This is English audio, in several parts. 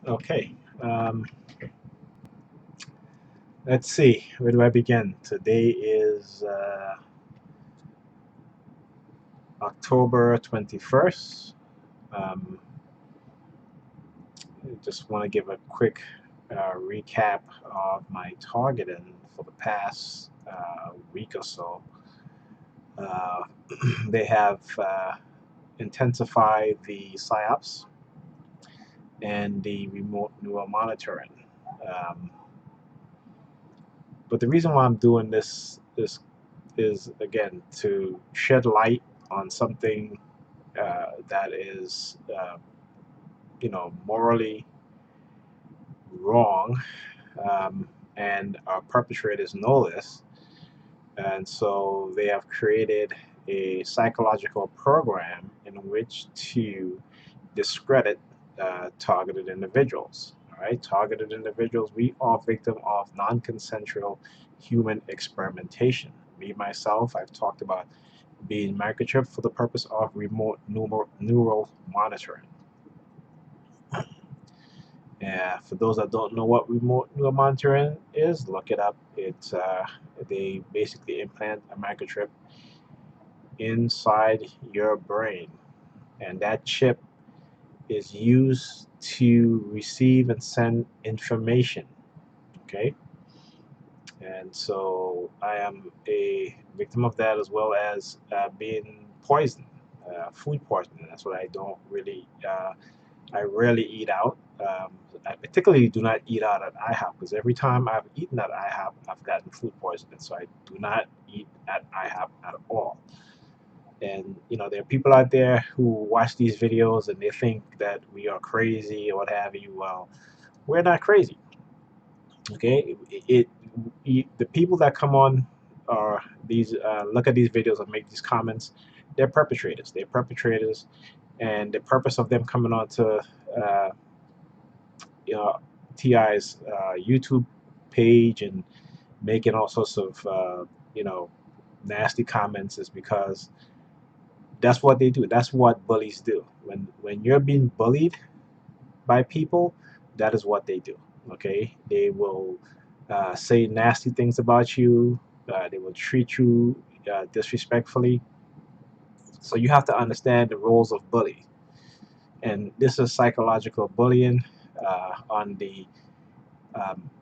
Okay. Let's see. Where do I begin? Today is October 21st. Um, I just want to give a quick recap of my targeting for the past week or so. Uh, they have intensified the PSYOPs and the remote neural monitoring. Um, but the reason why I'm doing this is again to shed light on something that is morally wrong, and our perpetrators know this, and so they have created a psychological program in which to discredit targeted individuals. All right, targeted individuals. We are victim of non-consensual human experimentation. Me myself, I've talked about being microchipped for the purpose of remote neural monitoring. For those that don't know what remote neural monitoring is, look it up. They basically implant a microchip inside your brain, and that chip is used to receive and send information. Okay, and so I am a victim of that, as well as being poisoned, food poisoning. That's what I don't really. I rarely eat out. I particularly do not eat out at IHOP because every time I've eaten at IHOP, I've gotten food poisoning. So I do not eat at IHOP at all. And there are people out there who watch these videos and they think that we are crazy or what have you. Well, we're not crazy. Okay, the people that come on or these look at these videos and make these comments, they're perpetrators. They're perpetrators, and the purpose of them coming on to uh, you know, Ti's YouTube page and making all sorts of nasty comments is because that's what they do. That's what bullies do. When you're being bullied by people, that is what they do. Okay, they will say nasty things about you. They will treat you disrespectfully. So you have to understand the roles of bully, and this is psychological bullying on the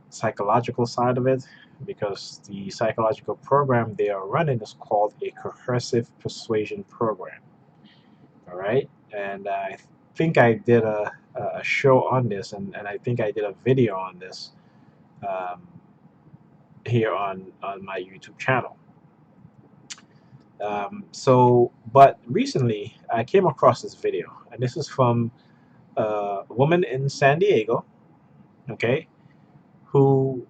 psychological side of it, because the psychological program they are running is called a coercive persuasion program. All right, and I think I did a show on this, and I think I did a video on this um, here on my YouTube channel. But recently I came across this video, and this is from a woman in San Diego, okay, who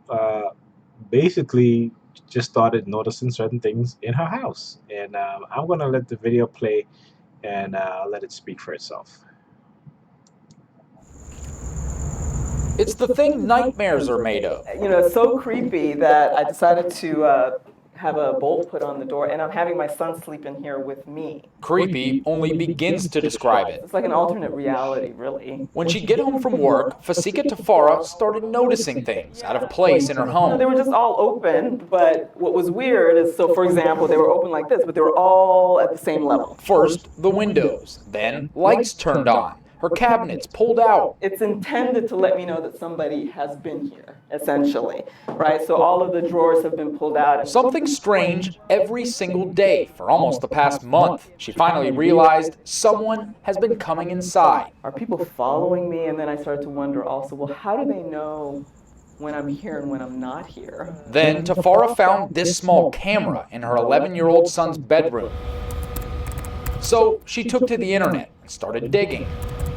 basically just started noticing certain things in her house. And I'm going to let the video play and let it speak for itself. It's the thing nightmares are made of. It's so creepy that I decided to have a bolt put on the door, and I'm having my son sleep in here with me. Creepy only begins to describe it. It's like an alternate reality, really. When she'd get home from work, Fasika Tafara started noticing things out of place in her home. They were just all open, but what was weird is, so for example, they were open like this, but they were all at the same level. First, the windows, then lights turned on, her cabinets pulled out. It's intended to let me know that somebody has been here, essentially, right? So all of the drawers have been pulled out. Something strange every single day for almost the past month. She finally realized someone has been coming inside. Are people following me? And then I started to wonder also, well, how do they know when I'm here and when I'm not here? Then Tafara found this small camera in her 11-year-old son's bedroom. So she took to the internet and started digging.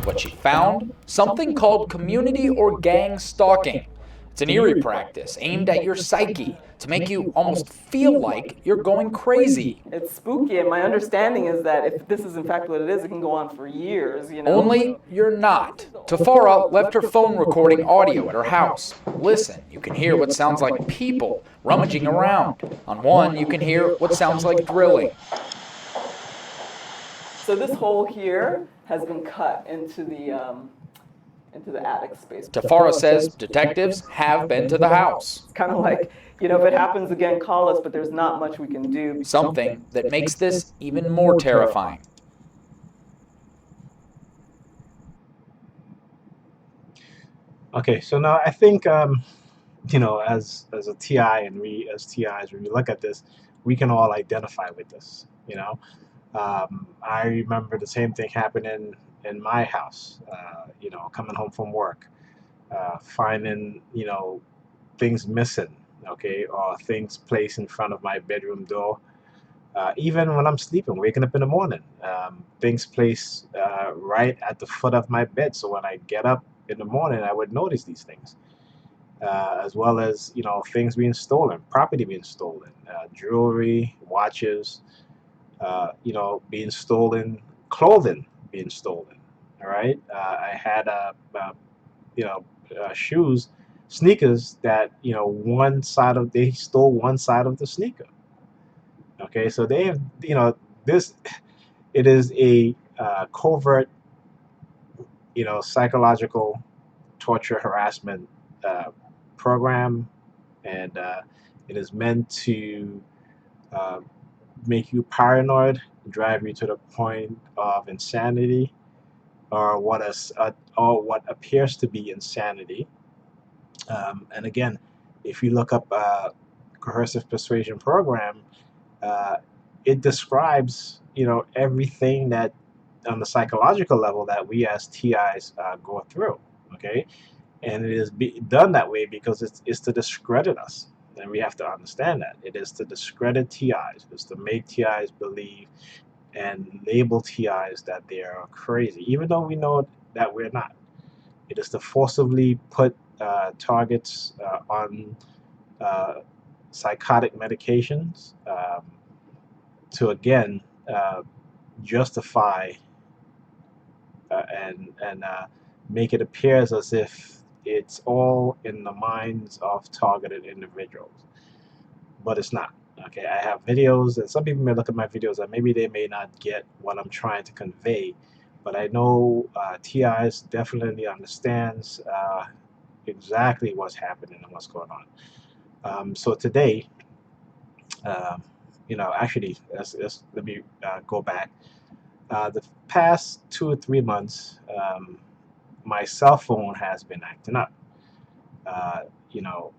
What she found? Something called community or gang stalking. It's an eerie practice aimed at your psyche to make you almost feel like you're going crazy. It's spooky, and my understanding is that if this is in fact what it is, it can go on for years, Only you're not. Tafara left her phone recording audio at her house. Listen, you can hear what sounds like people rummaging around. On one, you can hear what sounds like drilling. So this hole here has been cut into the into the attic space. Tafara says detectives have been to the house. It's kind of like, you know, if it happens again, call us, but there's not much we can do. Something that makes this even more terrifying. Okay, so now I think you know, as a TI and we as TIs, when we look at this, we can all identify with this. You know, I remember the same thing happening in my house. You know, coming home from work, finding things missing, okay, or things placed in front of my bedroom door. Even when I'm sleeping, waking up in the morning, things placed right at the foot of my bed. So when I get up in the morning, I would notice these things, as well as things being stolen, property being stolen, jewelry, watches, being stolen, clothing being stolen. All right, I had shoes, sneakers that they stole one side of the sneaker. Okay, so they have this. It is a covert psychological torture harassment uh, program, and it is meant to uh, make you paranoid, drive you to the point of insanity, or what appears to be insanity. And again, if you look up coercive persuasion program, uh, it describes everything that on the psychological level that we as TIs go through. Okay, and it is done that way because it's to discredit us, and we have to understand that it is to discredit TIs. It's to make TIs believe and label TIs that they are crazy, even though we know that we're not. It is to forcibly put targets on uh, psychotic medications, to again uh, justify and make it appear as if it's all in the minds of targeted individuals, but it's not. Okay, I have videos, and some people may look at my videos and maybe they may not get what I'm trying to convey, but I know TIs definitely understands exactly what's happening and what's going on. So today, um, actually, let me go back. The past 2 or 3 months, my cell phone has been acting up. Uh, you know,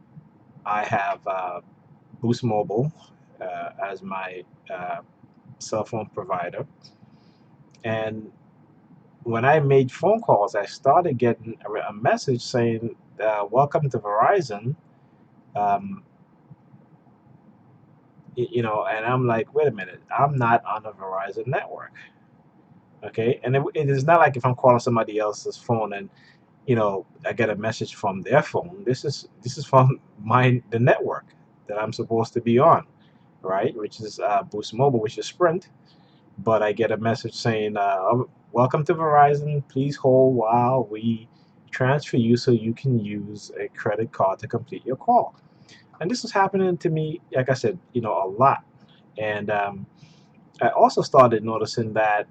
I have Boost Mobile as my uh, cell phone provider, and when I made phone calls, I started getting a message saying, "Welcome to Verizon." Um, and I'm like, "Wait a minute, I'm not on the Verizon network." Okay, and it is not like if I'm calling somebody else's phone and I get a message from their phone. This is from the network that I'm supposed to be on, right? Which is Boost Mobile, which is Sprint. But I get a message saying, "Welcome to Verizon. Please hold while we transfer you so you can use a credit card to complete your call." And this is happening to me, like I said, a lot. And I also started noticing that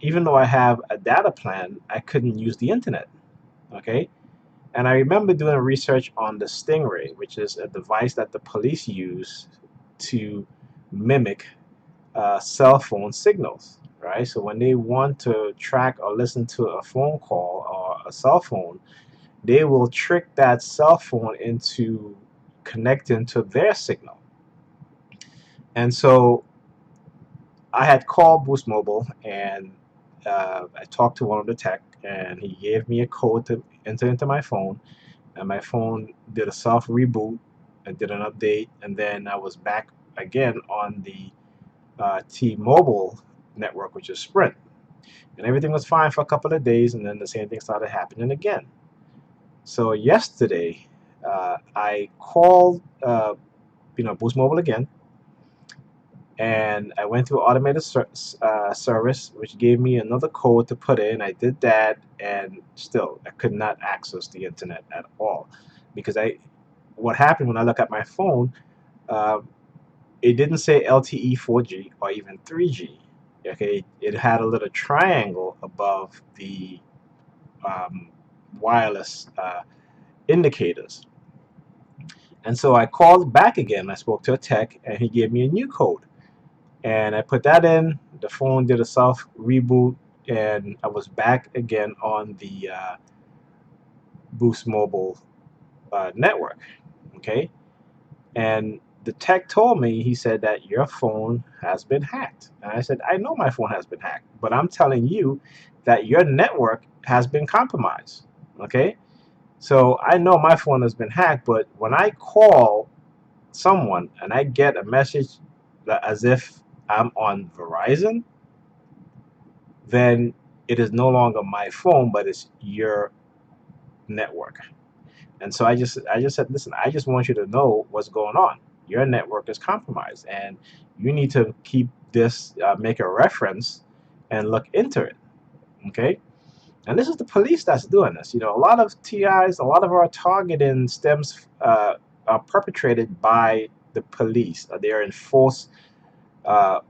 even though I have a data plan, I couldn't use the internet. Okay, and I remember doing research on the Stingray, which is a device that the police use to mimic cell phone signals, right? So when they want to track or listen to a phone call or a cell phone, they will trick that cell phone into connecting to their signal. And so I had called Boost Mobile, and I talked to one of the tech, and he gave me a code to enter into my phone, and my phone did a soft reboot and did an update, and then I was back again on the T-Mobile network, which is Sprint, and everything was fine for a couple of days, and then the same thing started happening again. So yesterday, I called Boost Mobile again, and I went through automated service, which gave me another code to put in. I did that, and still I could not access the internet at all because what happened when I look at my phone, uh, it didn't say LTE 4G or even 3G. Okay, it had a little triangle above the um, wireless indicators. And so I called back again. I spoke to a tech, and he gave me a new code. And I put that in. The phone did a soft reboot, and I was back again on the Boost Mobile network. Okay, and the tech told me, he said that your phone has been hacked. And I said, I know my phone has been hacked, but I'm telling you that your network has been compromised. Okay, so I know my phone has been hacked, but when I call someone and I get a message that as if I'm on Verizon, then it is no longer my phone, but it's your network. And so I just said, listen, I just want you to know what's going on. Your network is compromised, and you need to keep this, make a reference, and look into it. Okay. And this is the police that's doing this. A lot of TIs, a lot of our targeting stems are perpetrated by the police. They are enforced. Uh,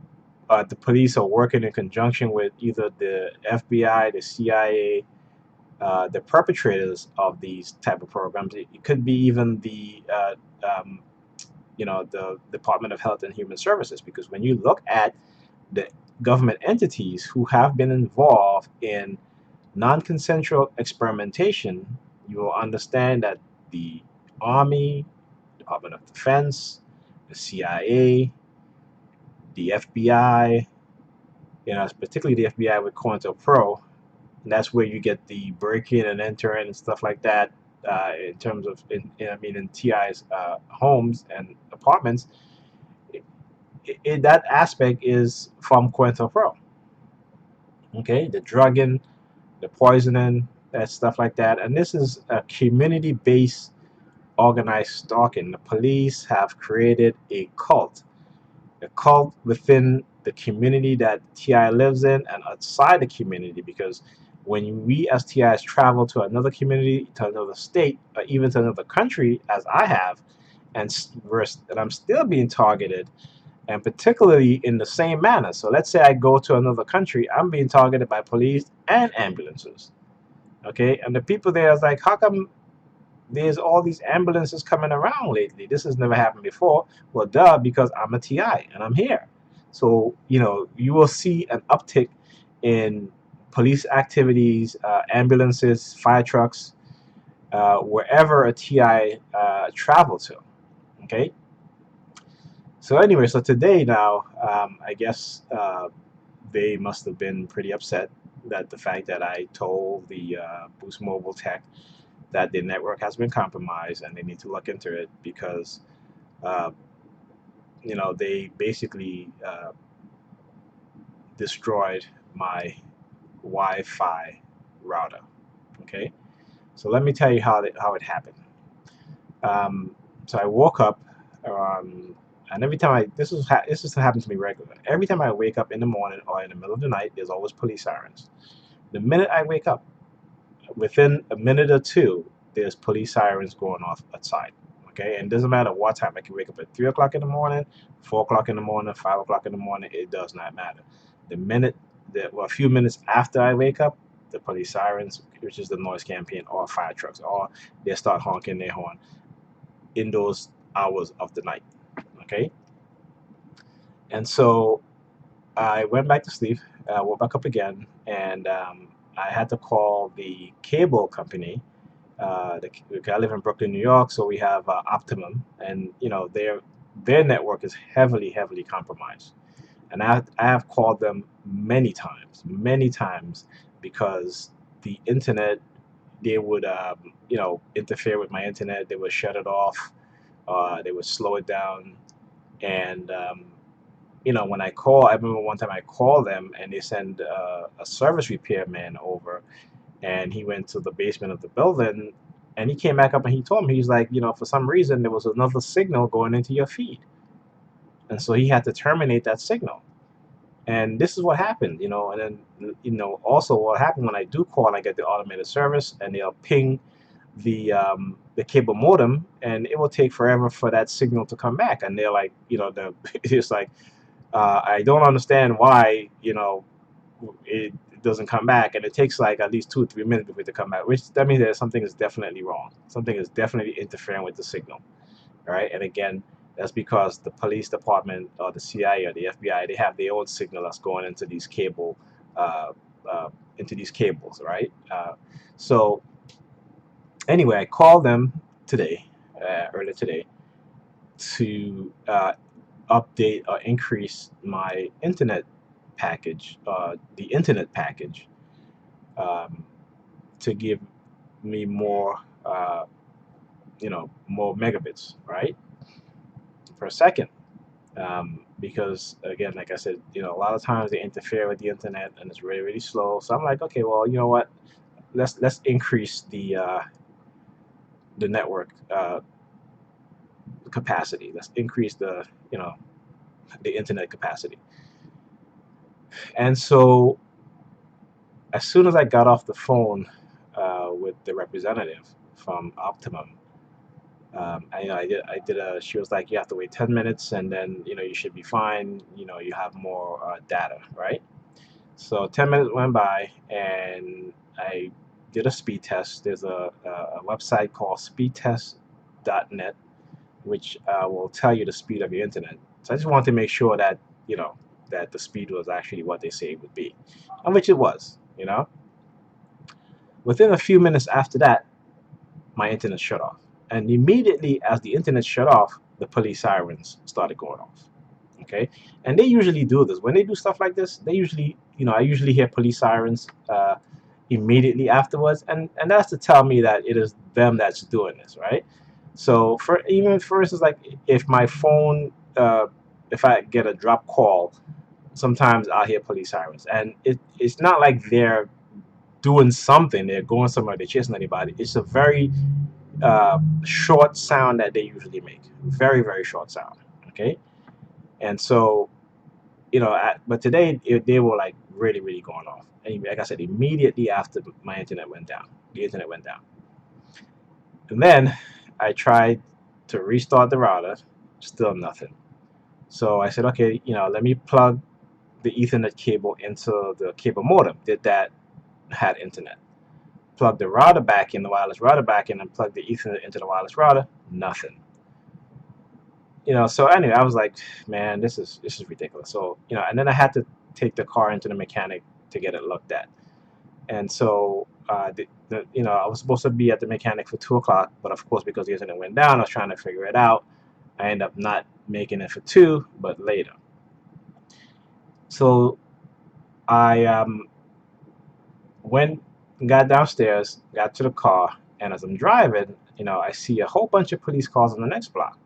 the police are working in conjunction with either the FBI, the CIA, the perpetrators of these type of programs. It could be even um, the Department of Health and Human Services, because when you look at the government entities who have been involved in non-consensual experimentation, you will understand that the Army, Department of Defense, the CIA, the FBI, particularly the FBI with COINTELPRO, and that's where you get the break-in and enter-in and stuff like that. In terms of, in TI's homes and apartments, that aspect is from COINTELPRO. Okay, the drugging, the poisoning, that stuff like that, and this is a community-based organized stalking. The police have created a cult within the community that TI lives in and outside the community, because when we as TIs travel to another community, to another state, or even to another country, as I have, and I'm still being targeted, and particularly in the same manner. So let's say I go to another country, I'm being targeted by police and ambulances. Okay, and the people there is like, how come there's all these ambulances coming around lately? This has never happened before. Well, duh, because I'm a TI and I'm here. So, you will see an uptick in police activities, ambulances, fire trucks, wherever a TI travel to. Okay. So anyway, so today now, I guess they must have been pretty upset that the fact that I told the Boost Mobile tech that their network has been compromised and they need to look into it, because uh, they basically destroyed my Wi-Fi router. Okay, so let me tell you how it happened. So I woke up, and every time this has happened to me regularly. Every time I wake up in the morning or in the middle of the night, there's always police sirens. The minute I wake up, within a minute or two, there's police sirens going off outside. Okay, and it doesn't matter what time. I can wake up at 3 o'clock in the morning, 4 o'clock in the morning, 5 o'clock in the morning. It does not matter. A few minutes after I wake up, the police sirens, which is the noise campaign, or fire trucks, or they start honking their horn in those hours of the night. Okay, and so I went back to sleep, woke back up again, and I had to call the cable company. I live in Brooklyn, New York, so we have Optimum, and their network is heavily compromised. And I have called them many times, because the internet, they would interfere with my internet. They would shut it off. They would slow it down, and when I call, I remember one time I called them and they send a service repairman over, and he went to the basement of the building, and he came back up and he told me, he's like, for some reason there was another signal going into your feed, and so he had to terminate that signal. And this is what happened, and then also what happened when I do call and I get the automated service, and they'll ping the cable modem, and it will take forever for that signal to come back, and they're like, it's like, I don't understand why, doesn't come back, and it takes like at least 2 or 3 minutes before they come back, which that means that something is definitely wrong. Something is definitely interfering with the signal, right? And again, that's because the police department or the CIA or the FBI, they have their own signal that's going into these uh, cables, right? So anyway, I called them today, earlier today, to update or increase my internet package, the internet package, to give me more, more megabits, right, per second. Because again, like I said, a lot of times they interfere with the internet and it's really, really slow. So I'm like, okay, well, you know what? Let's increase the network capacity. Let's increase the internet capacity. And so as soon as I got off the phone with the representative from Optimum, she was like, you have to wait 10 minutes and then, you should be fine. You have more data, right? So 10 minutes went by and I did a speed test. There's a website called speedtest.net, which will tell you the speed of your internet. So I just wanted to make sure that, that the speed was actually what they say it would be, and which it was, Within a few minutes after that, my internet shut off. And immediately as the internet shut off, the police sirens started going off. Okay? And they usually do this. When they do stuff like this, they usually, I usually hear police sirens immediately afterwards. And that's to tell me that it is them that's doing this, right? So for instance, like if my phone, if I get a drop call, sometimes I'll hear police sirens. And it's not like they're doing something, they're going somewhere, they're chasing anybody. It's a very short sound that they usually make. Very, very short sound. Okay? And so, but today they were like really, really going off. And like I said, immediately after my internet went down, the internet went down. And then I tried to restart the router, still nothing. So I said, okay, let me plug the Ethernet cable into the cable modem. Did that, had internet. Plug the router back in, the wireless router back in, and plug the Ethernet into the wireless router, nothing. So anyway, I was like, man, this is ridiculous. So, and then I had to take the car into the mechanic to get it looked at. And so, I was supposed to be at the mechanic for 2 o'clock, but of course, because the internet went down, I was trying to figure it out. I ended up not making it for 2, but later. So I got downstairs, got to the car, and as I'm driving, I see a whole bunch of police cars on the next block.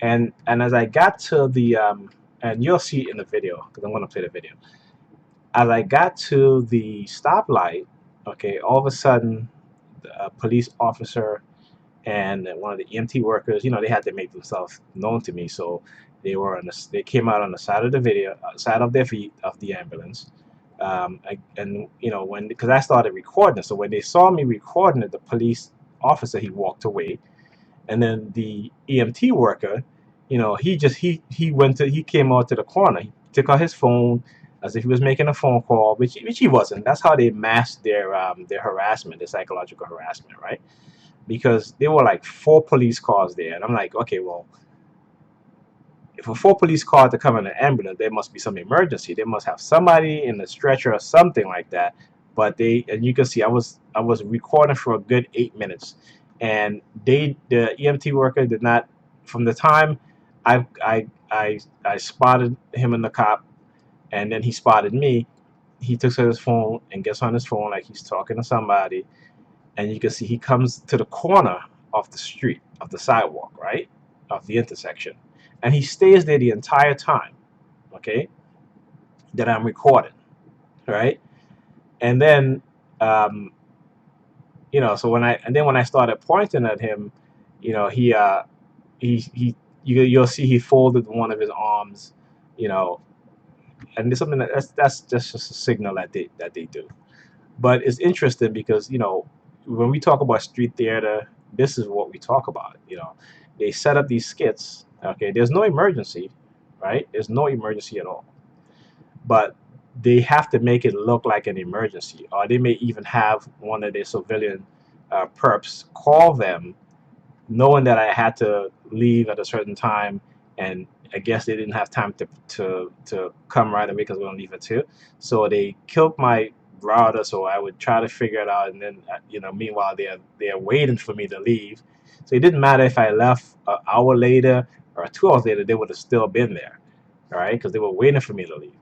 And as I got to the and you'll see it in the video because I'm going to play the video. As I got to the stoplight, okay, all of a sudden, a police officer and one of the EMT workers, they had to make themselves known to me, so they came out on the side of the side of their feet of the ambulance. Because I started recording it, so when they saw me recording it, the police officer, he walked away, and then the EMT worker, he came out to the corner, he took out his phone as if he was making a phone call, which he wasn't. That's how they masked their harassment, their psychological harassment, right? Because there were like 4 police cars there, and I'm like, okay, well, if a 4 police car to come in an ambulance, there must be some emergency. They must have somebody in the stretcher or something like that. But and you can see I was recording for a good 8 minutes, and the EMT worker did not. From the time I spotted him in the cop, and then he spotted me, he took his phone and gets on his phone like he's talking to somebody, and you can see he comes to the corner of the street, of the sidewalk, right, of the intersection. And he stays there the entire time, okay, that I'm recording, right? And then, so when I started pointing at him, you'll see he folded one of his arms, and there's something that's just a signal that they do. But it's interesting because when we talk about street theater, this is what we talk about. They set up these skits. Okay, there's no emergency, right? There's no emergency at all. But they have to make it look like an emergency, or they may even have one of their civilian perps call them, knowing that I had to leave at a certain time, and I guess they didn't have time to come right away because we're gonna leave at 2. So they killed my router, so I would try to figure it out, and then meanwhile they're waiting for me to leave. So it didn't matter if I left an hour later or 2 hours later, they would have still been there, all right, because they were waiting for me to leave.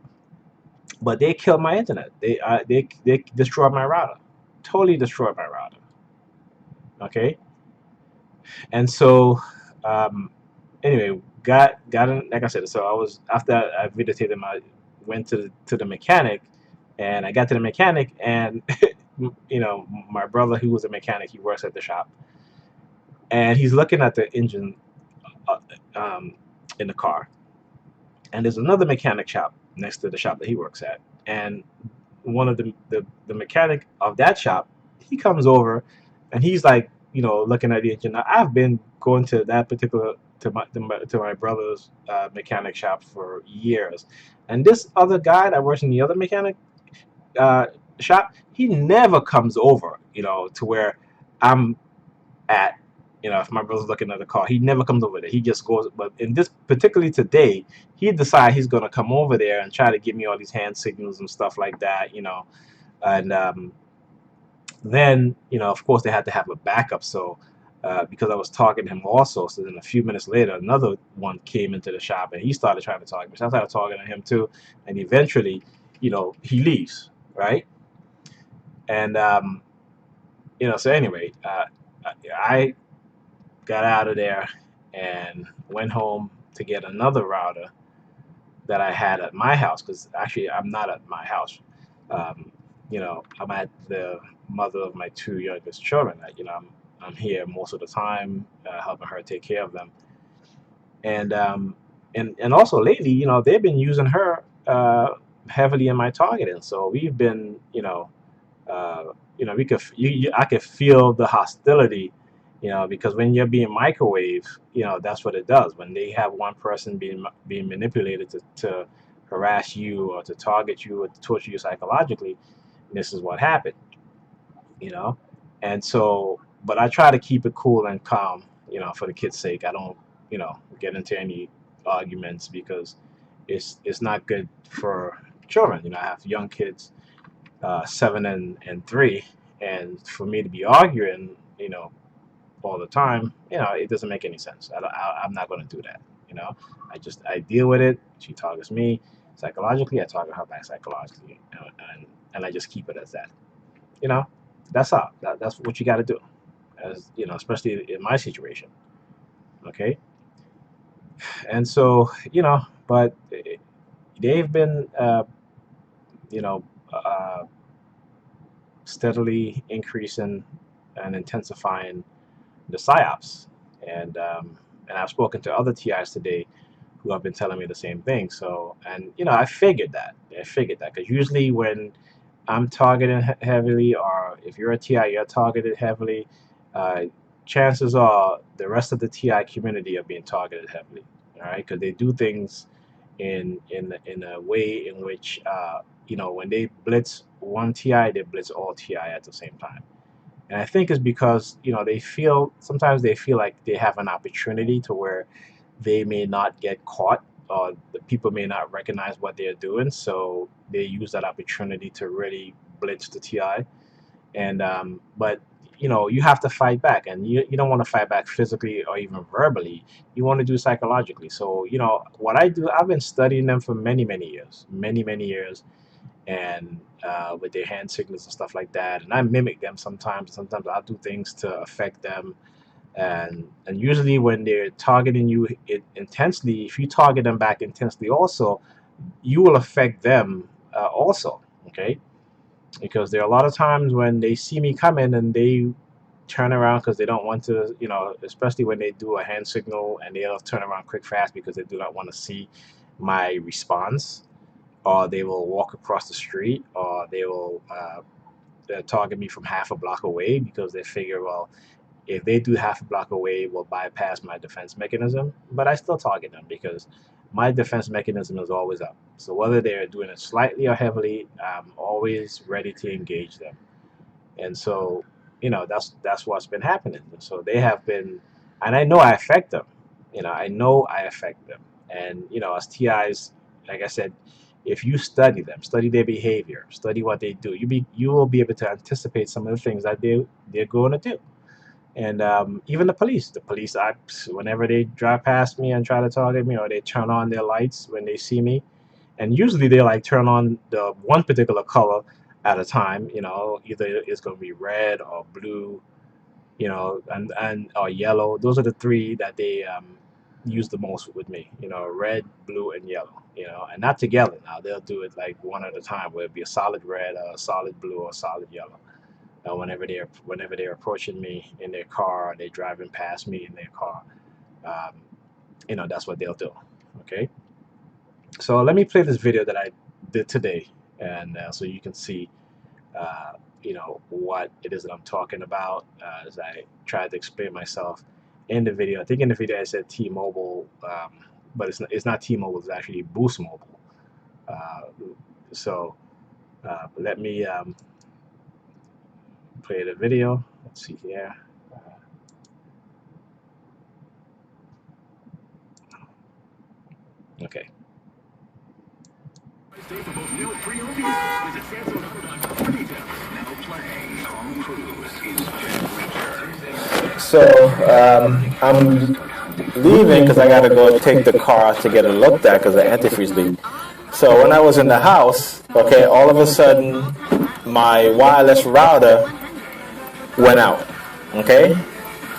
But they killed my internet. They destroyed my router, totally destroyed my router. Okay, and so anyway, got in, like I said. So I was, after I visited him, I went to the mechanic, and I got to the mechanic, and my brother, who was a mechanic, he works at the shop, and he's looking at the engine uh, um, in the car, and there's another mechanic shop next to the shop that he works at, and one of the mechanic of that shop, he comes over, and he's like, looking at the engine. Now, I've been going to that particular to my brother's mechanic shop for years, and this other guy that works in the other mechanic uh, shop, he never comes over, to where I'm at. If my brother's looking at the car, he never comes over there. He just goes. But in this, particularly today, he decided he's gonna come over there and try to give me all these hand signals and stuff like that. And then of course they had to have a backup. So because I was talking to him also, so then a few minutes later, another one came into the shop, and he started trying to talk to me. So I started talking to him too, and eventually, he leaves, right? And so anyway, I got out of there and went home to get another router that I had at my house, because actually I'm not at my house. Um, I'm at the mother of my 2 youngest children. I'm here most of the time, helping her take care of them, and also lately, they've been using her heavily in my targeting. So we've been, uh, we could, I could feel the hostility, because when you're being microwaved, that's what it does. When they have one person being manipulated to harass you or to target you or to torture you psychologically, this is what happened, you know. And so, but I try to keep it cool and calm, for the kids' sake. I don't, get into any arguments, because it's not good for children. I have young kids, 7 and 3, and for me to be arguing, all the time, it doesn't make any sense. I'm not going to do that. I deal with it. She targets me psychologically. I target her back psychologically, and I just keep it as that. You know, that's all. That's what you got to do, as especially in my situation. Okay, and so but they've been you know uh, steadily increasing and intensifying the psyops, and I've spoken to other TIs today who have been telling me the same thing. So, and I figured that because usually when I'm targeted heavily, or if you're a TI, you're targeted heavily. Uh, Chances are the rest of the TI community are being targeted heavily. All right, because they do things in a way in which when they blitz one TI, they blitz all TI at the same time. And I think it's because sometimes they feel like they have an opportunity to where they may not get caught, or the people may not recognize what they're doing, so they use that opportunity to really blitz the TI. And but you have to fight back, and you don't want to fight back physically or even verbally. You want to do psychologically. So what I do, I've been studying them for many years, and with their hand signals and stuff like that. And I mimic them sometimes. Sometimes I'll do things to affect them. And usually when they're targeting you intensely, if you target them back intensely, also, you will affect them also. Okay, because there are a lot of times when they see me coming and they turn around because they don't want to, especially when they do a hand signal, and they'll turn around quick fast because they do not want to see my response, or they will walk across the street, or they will target me from half a block away, because they figure, well, if they do half a block away, will bypass my defense mechanism. But I still target them because my defense mechanism is always up. So whether they're doing it slightly or heavily, I'm always ready to engage them. And so, that's what's been happening. So they have been, and I know I affect them. I know I affect them. And as TIs, like I said, if you study them, study their behavior, study what they do, you will be able to anticipate some of the things that they're going to do. And even the police, whenever they drive past me and try to target me, or they turn on their lights when they see me, and usually they like turn on the one particular color at a time. Either it's going to be red or blue, and or yellow. Those are the three that they use the most with me. Red, blue, and yellow. And not together. Now they'll do it like one at a time, where it'll be a solid red, a solid blue, or a solid yellow. Whenever they're approaching me in their car, or they're driving past me in their car, that's what they'll do. Okay. So let me play this video that I did today, and so you can see, what it is that I'm talking about, as I tried to explain myself in the video. I think in the video I said T-Mobile, but it's not T-Mobile. It's actually Boost Mobile. Let me play the video. Let's see here. Okay. So I'm leaving because I gotta go take the car to get it looked at because the antifreeze leak. So when I was in the house, okay, all of a sudden my wireless router went out. Okay,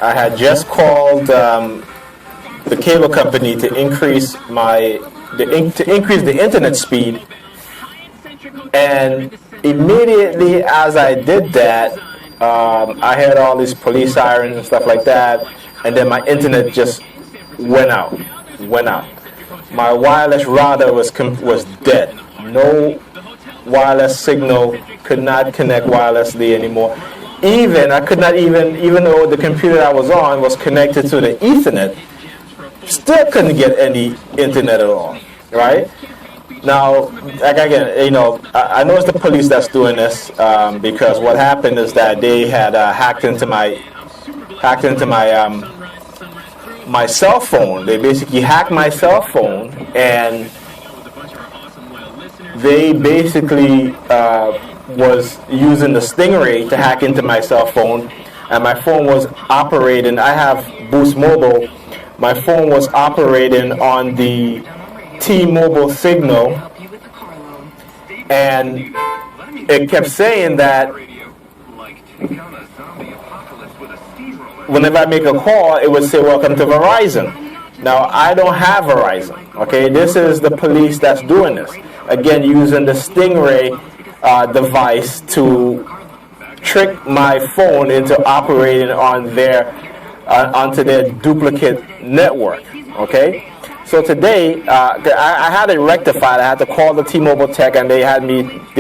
I had just called the cable company to increase the internet speed, and immediately as I did that, I heard all these police sirens and stuff like that, and then my internet just went out. My wireless router was dead. No wireless signal, could not connect wirelessly anymore. I could not even though the computer I was on was connected to the Ethernet, still couldn't get any internet at all, right? Now, like again, I know it's the police that's doing this, because what happened is that they had hacked into my my cell phone. They basically hacked my cell phone, and they basically was using the Stingray to hack into my cell phone, and my phone was operating. I have Boost Mobile. My phone was operating on the T-Mobile signal, and it kept saying that whenever I make a call, it would say, "Welcome to Verizon." Now, I don't have Verizon, okay? This is the police that's doing this. Again, using the Stingray device to trick my phone into operating on onto their duplicate network, okay? So today, I had it rectified. I had to call the T-Mobile tech, and they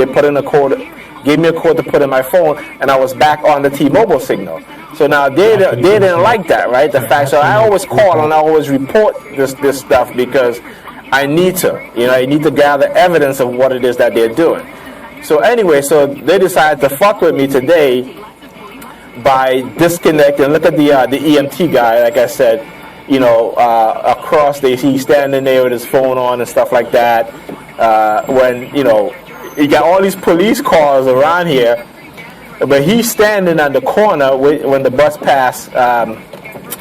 put in a code, gave me a code to put in my phone, and I was back on the T-Mobile signal. So now they didn't like that, right? The fact, so I always call and I always report this stuff because I need to gather evidence of what it is that they're doing. So anyway, so they decided to fuck with me today by disconnecting. Look at the EMT guy, like I said, across he's standing there with his phone on and stuff like that. When you got all these police cars around here, but he's standing on the corner when the bus pass.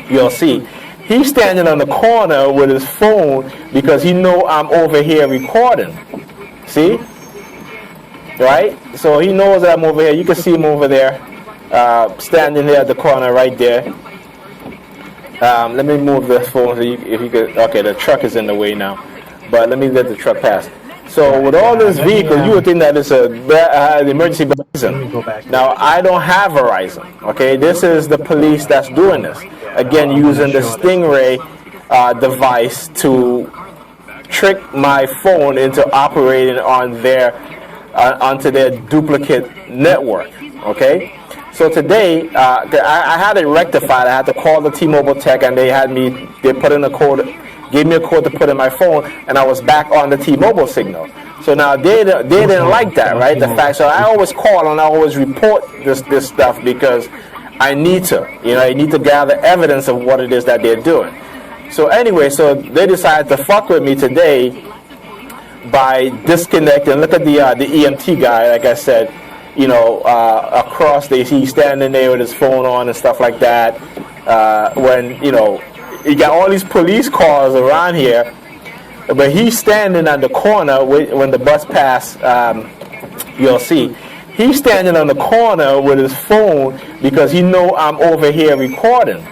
You'll see he's standing on the corner with his phone because he know I'm over here recording. See, right? So he knows that I'm over here. You can see him over there, standing there at the corner right there. Let me move the phone so if you could. Okay, the truck is in the way now, but let me let the truck pass. So with all this vehicles, you would think that it's an emergency Verizon. Now, I don't have Verizon, okay? This is the police that's doing this. Again, using the Stingray device to trick my phone into operating on onto their duplicate network, okay? So today, I had it rectified. I had to call the T-Mobile tech, and they put in a code, gave me a code to put in my phone, and I was back on the T-Mobile signal. So now they didn't like that, right? The fact. So I always call and I always report this stuff because I need to, I need to gather evidence of what it is that they're doing. So anyway, so they decided to fuck with me today by disconnecting. Look at the EMT guy, like I said, across he's standing there with his phone on and stuff like that. When you got all these police cars around here, but he's standing on the corner when the bus pass. You'll see he's standing on the corner with his phone because he know I'm over here recording.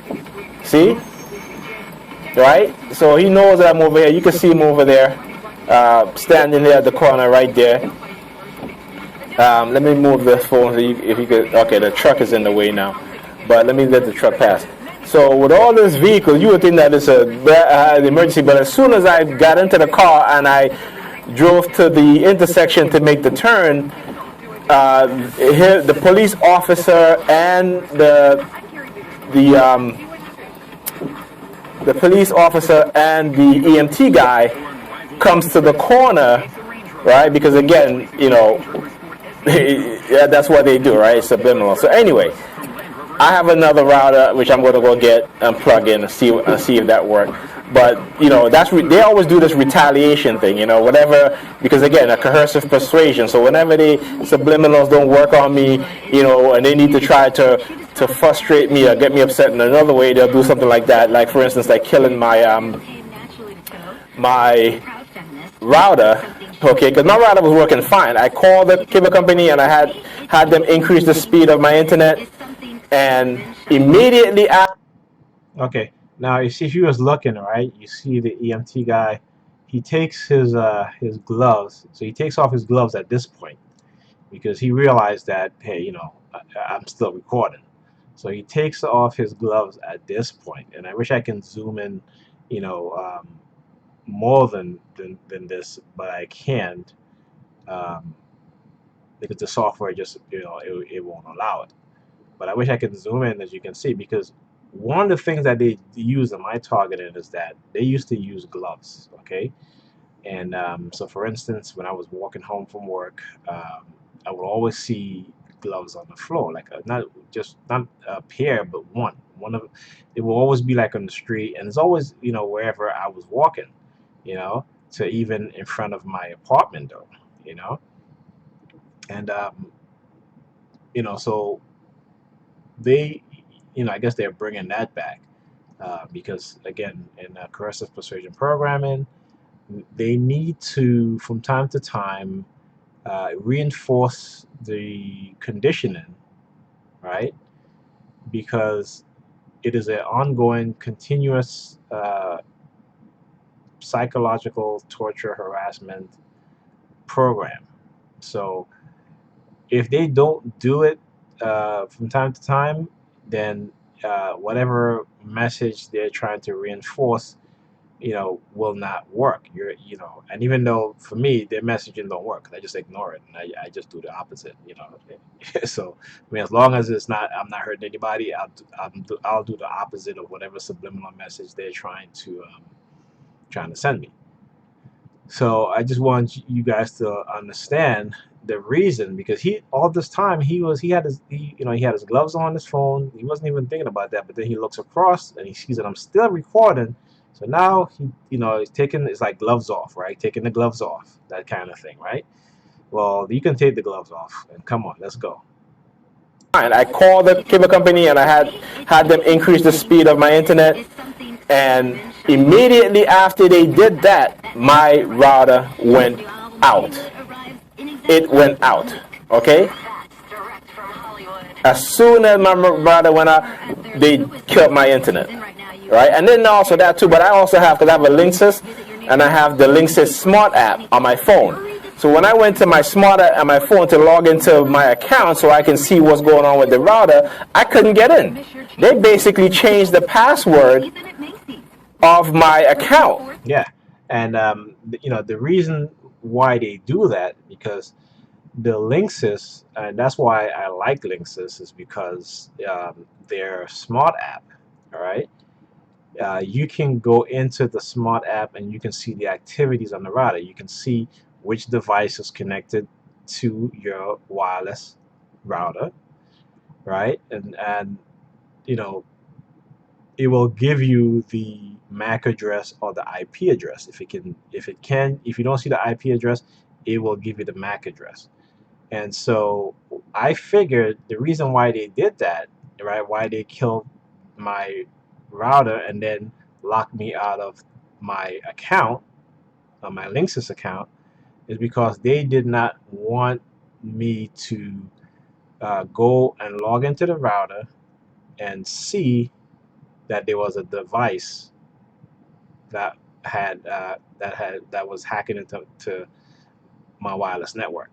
See, right? So he knows that I'm over here. You can see him over there, standing there at the corner right there. Let me move the phone so if you could. Okay, the truck is in the way now, but let me let the truck pass. So with all this vehicle, you would think that it's an emergency, but as soon as I got into the car and I drove to the intersection to make the turn, here the police officer and the police officer and the EMT guy comes to the corner, right? Because again, that's what they do, right? Subliminal. So anyway, I have another router which I'm going to go get and plug in and see if that works. But they always do this retaliation thing, whatever, because again, a coercive persuasion. So whenever the subliminals don't work on me, and they need to try to frustrate me or get me upset in another way, they'll do something like that. Like for instance, like killing my router. Okay, because my router was working fine. I called the cable company and I had them increase the speed of my internet. And immediately after. Okay, now you see, if you was looking, right, you see the EMT guy, he takes his gloves, so he takes off his gloves at this point because he realized that, hey, I'm still recording. So he takes off his gloves at this point, and I wish I can zoom in, more than this, but I can't, because the software just, it won't allow it. But I wish I could zoom in, as you can see, because one of the things that they use in my targeting is that they used to use gloves, okay? And so, for instance, when I was walking home from work, I would always see gloves on the floor, like not a pair, but one. It will always be like on the street, and it's always, wherever I was walking, to even in front of my apartment door, and so. They, I guess they're bringing that back because, again, in coercive persuasion programming, they need to, from time to time, reinforce the conditioning, right? Because it is an ongoing, continuous psychological torture, harassment program. So if they don't do it from time to time, then whatever message they're trying to reinforce, will not work. And even though for me their messaging don't work, I just ignore it and I just do the opposite. So as long as I'm not hurting anybody, I'll do the opposite of whatever subliminal message they're trying to send me. So I just want you guys to understand the reason, because all this time he had his gloves on his phone. He wasn't even thinking about that, but then he looks across and he sees that I'm still recording. So now he's taking, it's like gloves off, right? Taking the gloves off, that kind of thing, right? Well, you can take the gloves off and come on, let's go. And I called the cable company and I had them increase the speed of my internet, and immediately after they did that, my router went out. It went out, okay? As soon as my router went out, they killed my internet, right? And then also that too, but I also have, because I have a Linksys, and I have the Linksys Smart app on my phone. So when I went to my Smart app on my phone to log into my account so I can see what's going on with the router, I couldn't get in. They basically changed the password of my account. Yeah, and the reason why they do that, because the Linksys, and that's why I like Linksys, is because their Smart app, all right, you can go into the smart app and you can see the activities on the router. You can see which device is connected to your wireless router, right? And you know, it will give you the MAC address or the IP address. If you don't see the IP address, it will give you the MAC address. And so I figured the reason why they did that, right? Why they killed my router and then locked me out of my account, my Linksys account, is because they did not want me to go and log into the router and see that there was a device that that was hacking into my wireless network.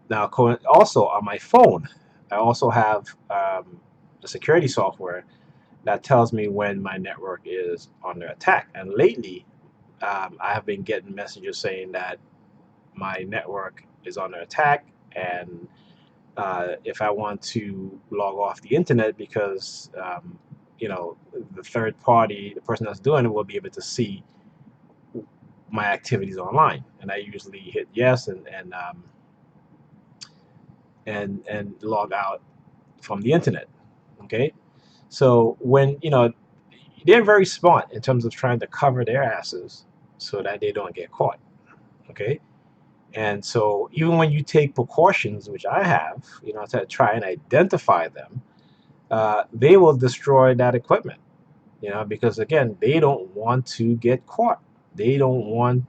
Now, also on my phone, I also have the security software that tells me when my network is under attack. And lately, I have been getting messages saying that my network is under attack, and if I want to log off the internet because the third party, the person that's doing it, will be able to see my activities online, and I usually hit yes and log out from the internet. Okay, so when they're very smart in terms of trying to cover their asses so that they don't get caught. Okay, and so even when you take precautions, which I have, to try and identify them, they will destroy that equipment. Because again, they don't want to get caught. They don't want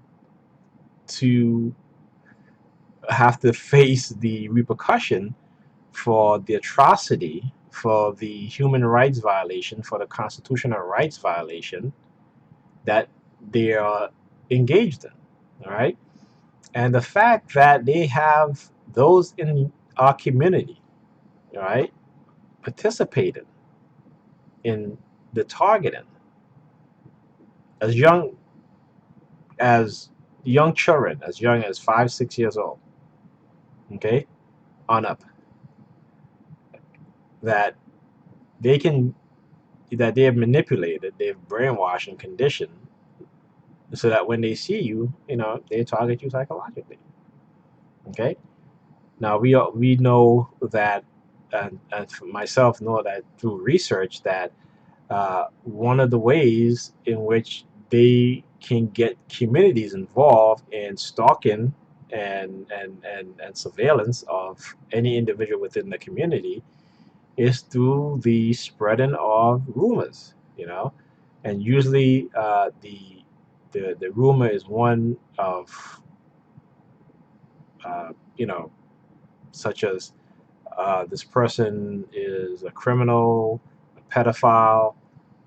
to have to face the repercussion for the atrocity, for the human rights violation, for the constitutional rights violation that they are engaged in. All right. And the fact that they have those in our community, all right, participating in the targeting as young children, as young as 5-6 years old, okay, on up, that they can that they have manipulated, they've brainwashed and conditioned so that when they see you, they target you psychologically. Okay. Now we know that, and myself know that through research that one of the ways in which they can get communities involved in stalking and surveillance of any individual within the community is through the spreading of rumors, and usually the rumor is one of uh, you know such as this person is a criminal, a pedophile,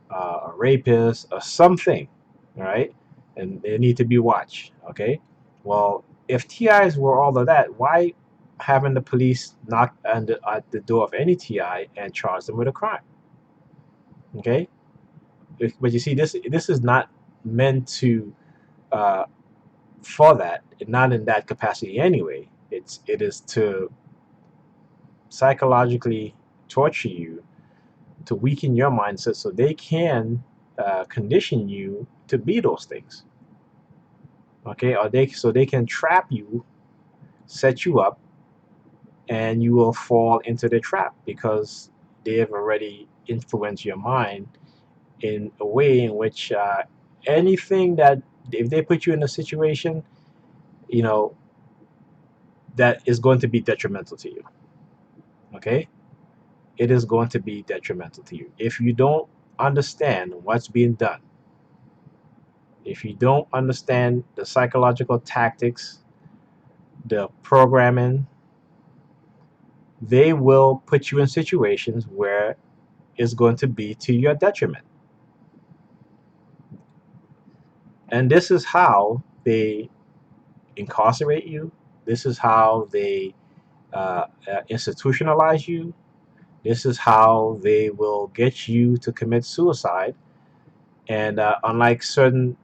a rapist, or something, right? And they need to be watched. Okay, well, if TIs were all of that, why haven't the police knock at the door of any TI and charge them with a crime? Okay, but you see, this is not meant to uh, for that, not in that capacity anyway. It is to psychologically torture you, to weaken your mindset so they can condition you to be those things. Okay, or they can trap you, set you up, and you will fall into the trap because they have already influenced your mind in a way in which anything that, if they put you in a situation, you know that is going to be detrimental to you. Okay, it is going to be detrimental to you if you don't understand what's being done. If you don't understand the psychological tactics, the programming, they will put you in situations where it's going to be to your detriment. And this is how they incarcerate you. This is how they institutionalize you. This is how they will get you to commit suicide. And unlike certain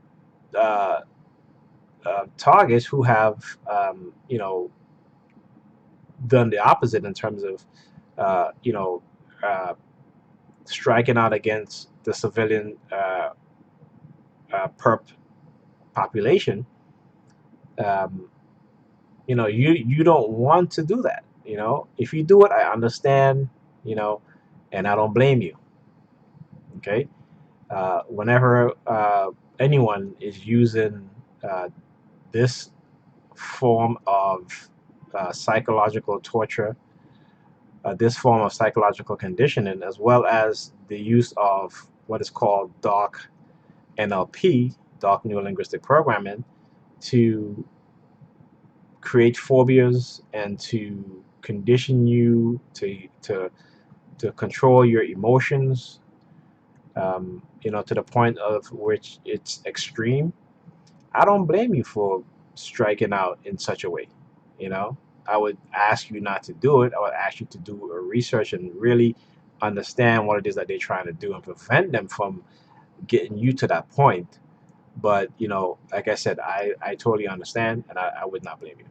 uh, targets who have, done the opposite in terms of, uh, striking out against the civilian perp population, um, you don't want to do that. If you do it, I understand, and I don't blame you. Okay, whenever anyone is using this form of psychological torture, this form of psychological conditioning, as well as the use of what is called dark NLP, dark neurolinguistic programming, to create phobias and to condition you to control your emotions, to the point of which it's extreme. I don't blame you for striking out in such a way. You know, I would ask you not to do it. I would ask you to do a research and really understand what it is that they're trying to do and prevent them from getting you to that point. But like I said, I totally understand, and I would not blame you.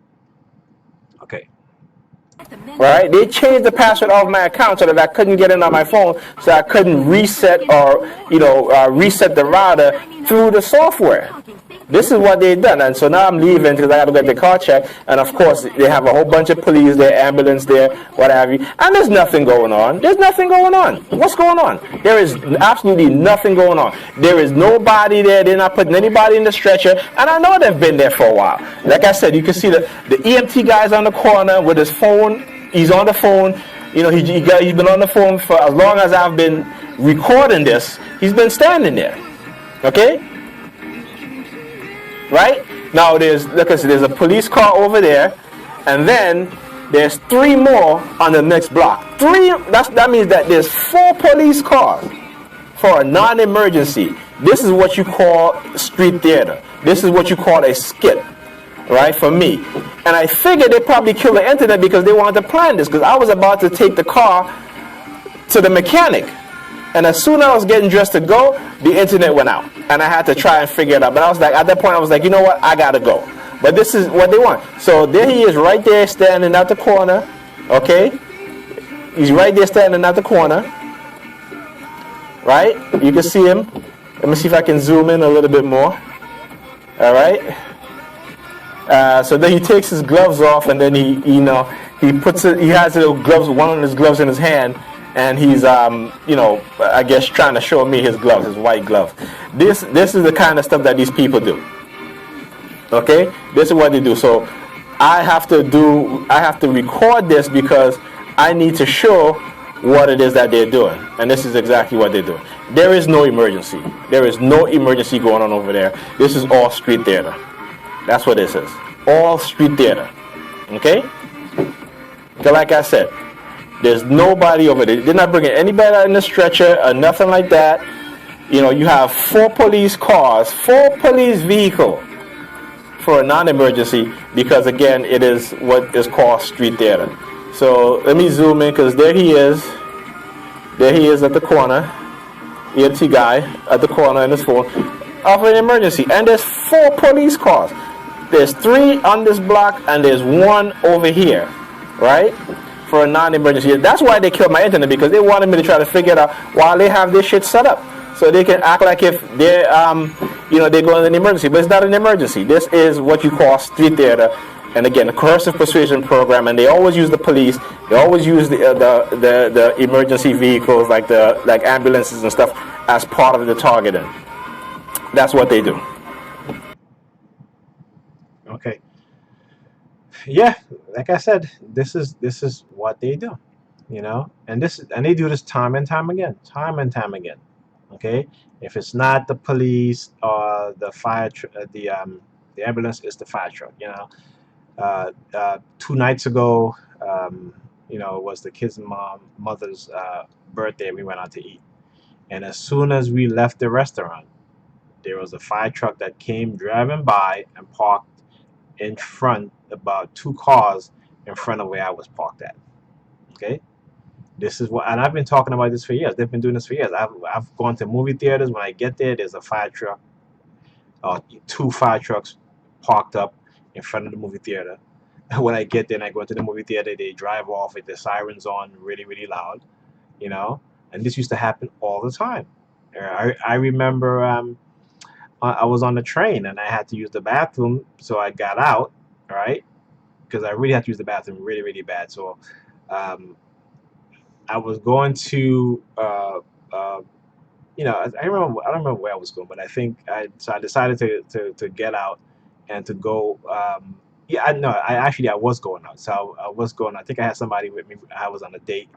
Okay. Right? They changed the password of my account so that I couldn't get in on my phone, so I couldn't reset or reset the router through the software. This is what they've done, and so now I'm leaving because I got to get the car checked. And of course, they have a whole bunch of police there, ambulance there, what have you. And there's nothing going on. There's nothing going on. What's going on? There is absolutely nothing going on. There is nobody there. They're not putting anybody in the stretcher. And I know they've been there for a while. Like I said, you can see the EMT guy's on the corner with his phone. He's on the phone. He's been on the phone for as long as I've been recording this. He's been standing there. Okay? Right? Now there's a police car over there, and then there's 3 more on the next block. That means that there's 4 police cars for a non-emergency. This is what you call street theater. This is what you call a skit, right? For me. And I figured they probably killed the internet because they wanted to plan this, because I was about to take the car to the mechanic. And as soon as I was getting dressed to go, the internet went out. And I had to try and figure it out. But I was like, at that point, I was like, you know what? I got to go. But this is what they want. So there he is right there standing at the corner. Okay? He's right there standing at the corner. Right? You can see him. Let me see if I can zoom in a little bit more. All right? So then he takes his gloves off, and then he has little gloves, one of his gloves in his hand. And he's, I guess trying to show me his gloves, his white gloves. This is the kind of stuff that these people do. Okay? This is what they do. So I have to record this because I need to show what it is that they're doing. And this is exactly what they're doing. There is no emergency. There is no emergency going on over there. This is all street theater. That's what this is. All street theater. Okay? So like I said, there's nobody over there. They're not bringing anybody in the stretcher or nothing like that. You have 4 police cars, 4 police vehicles for a non-emergency because, again, it is what is called street theater. So let me zoom in because there he is. There he is at the corner. EMT guy at the corner in his phone of an emergency. And there's 4 police cars. There's 3 on this block and there's 1 over here. Right? For a non-emergency. That's why they killed my internet, because they wanted me to try to figure it out while they have this shit set up, so they can act like if they're they're going in an emergency, but it's not an emergency. This is what you call street theater, and again, the coercive persuasion program. And they always use the police. They always use the emergency vehicles like ambulances and stuff as part of the targeting. That's what they do. Okay. Yeah, like I said, this is what they do, and they do this time and time again. Okay, if it's not the police or the fire, the ambulance, is the fire truck. 2 nights ago, it was the kid's mother's birthday. We went out to eat, and as soon as we left the restaurant, there was a fire truck that came driving by and parked in front, about 2 cars in front of where I was parked at. Okay, this is what, and I've been talking about this for years. They've been doing this for years. I've gone to movie theaters. When I get there, there's a fire truck, 2 fire trucks parked up in front of the movie theater. When I get there and I go into the movie theater, they drive off with the sirens on really, really loud, and and this used to happen all the time. I remember I was on the train and I had to use the bathroom, so I got out, right? Because I really had to use the bathroom really, really bad. So um, I was going to, I remember, I don't remember where I was going, but I decided to get out and to go. Yeah, I no, I actually I was going out. So I was going. I think I had somebody with me. I was on a date,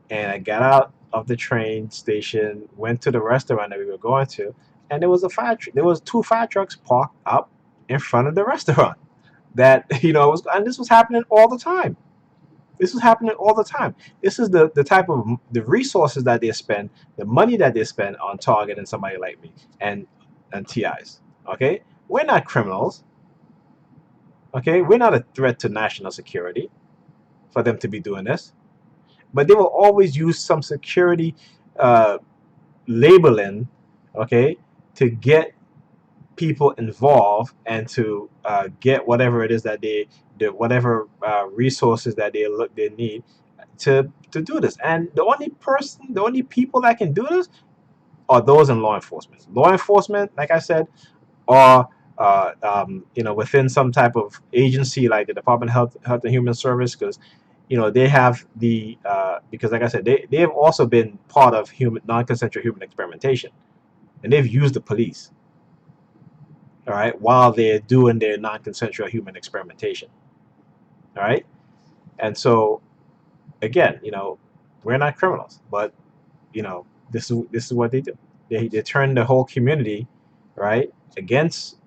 and I got out of the train station, went to the restaurant that we were going to, and there was two fire trucks parked up in front of the restaurant. That was, and this was happening all the time. This is happening all the time. This is the type of the resources that they spend, the money that they spend on Target and somebody like me and TIs. Okay, we're not criminals. Okay, we're not a threat to national security for them to be doing this. But they will always use some security uh, labeling, okay, to get people involved and to get whatever it is that whatever resources that they need to do this. And the only people that can do this are those in law enforcement. Law enforcement, like I said, are within some type of agency like the Department of Health and Human Service, because they have because like I said, they have also been part of non-consensual human experimentation, and they've used the police, all right, while they're doing their non-consensual human experimentation, all right. And so again, we're not criminals, but this is what they do. They turn the whole community, right, against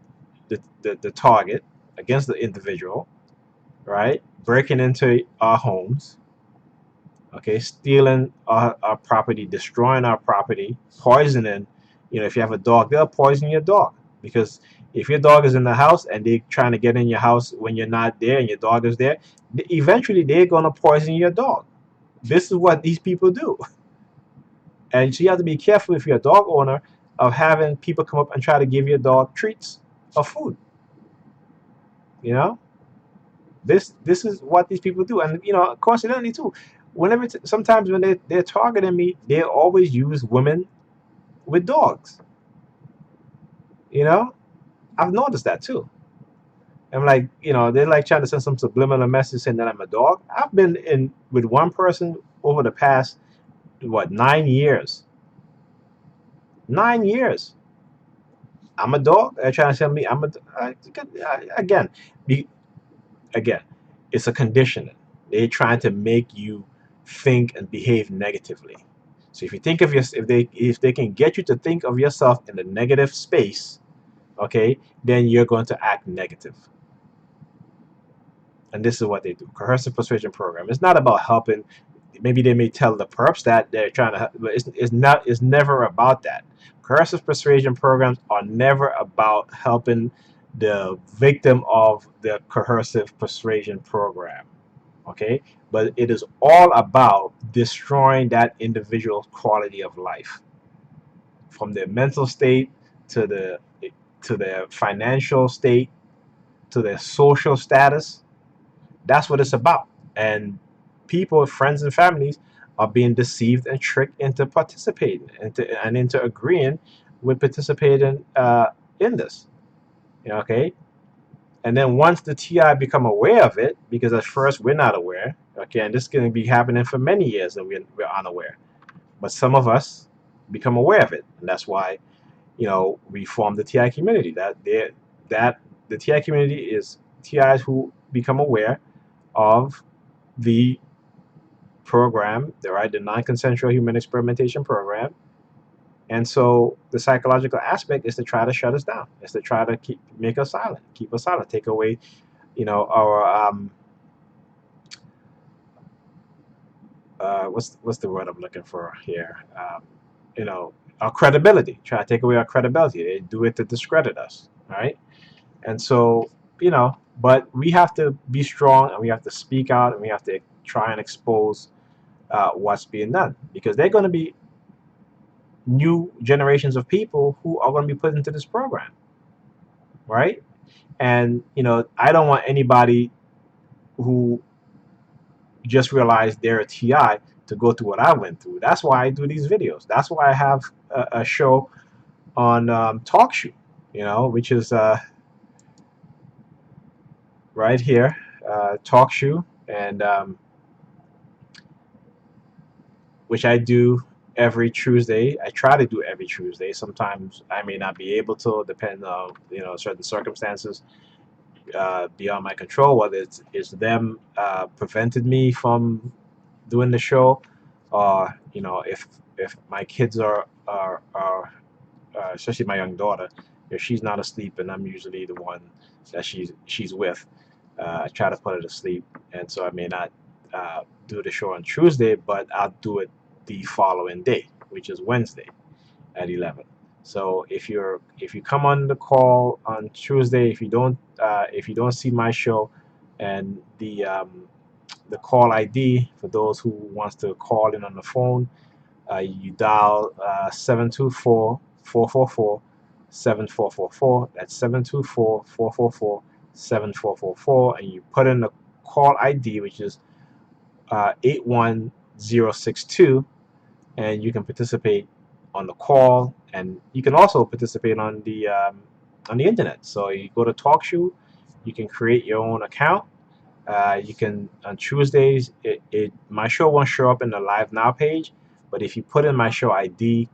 the target, against the individual, right, breaking into our homes, okay, stealing our property, destroying our property, poisoning. If you have a dog, they'll poison your dog, because if your dog is in the house and they're trying to get in your house when you're not there and your dog is there, eventually they're going to poison your dog. This is what these people do. And so you have to be careful if you're a dog owner of having people come up and try to give your dog treats or food. This is what these people do. And coincidentally too, sometimes when they're targeting me, they always use women with dogs. I've noticed that too. I'm like, they're like trying to send some subliminal message saying that I'm a dog. I've been in with one person over the past 9 years. 9 years. I'm a dog. They're trying to tell me again. Again, it's a conditioning. They're trying to make you think and behave negatively. So if you think of if they can get you to think of yourself in the negative space, okay, then you're going to act negative. And this is what they do. Coercive persuasion program. It's not about helping. Maybe they may tell the perps that they're trying to help, but it's never about that. Coercive persuasion programs are never about helping the victim of the coercive persuasion program. Okay, but it is all about destroying that individual's quality of life, from their mental state to their financial state to their social status. That's what it's about. And people, friends and families, are being deceived and tricked into participating and into agreeing with participating in this. Okay. And then once the TI become aware of it, because at first we're not aware, okay, and this is going to be happening for many years that we're unaware, but some of us become aware of it, and that's why we form the TI community. That the TI community is TIs who become aware of the program, the non-consensual human experimentation program. And so the psychological aspect is to try to shut us down. Is to try to keep us silent, take away, our what's the word I'm looking for here? Our credibility. Try to take away our credibility. They do it to discredit us, right? And so, but we have to be strong, and we have to speak out, and we have to try and expose what's being done, because they're going to be new generations of people who are going to be put into this program, right? And I don't want anybody who just realized they're a TI to go through what I went through. That's why I do these videos. That's why I have a show on TalkShoe, which is right here, TalkShoe, and which I do every Tuesday. I try to do every Tuesday. Sometimes I may not be able to, depending on certain circumstances beyond my control, whether it's them prevented me from doing the show, or if my kids are especially my young daughter, if she's not asleep and I'm usually the one that she's with, I try to put her to sleep, and so I may not do the show on Tuesday, but I'll do it the following day, which is Wednesday at 11. So if you come on the call on Tuesday, if you don't see my show, and the call ID for those who wants to call in on the phone, you dial 724-444-7444. That's 724-444-7444, and you put in the call ID, which is 81062, and you can participate on the call, and you can also participate on the internet. So you go to TalkShoe, you can create your own account. You can, on Tuesdays, my show won't show up in the Live Now page, but if you put in my show ID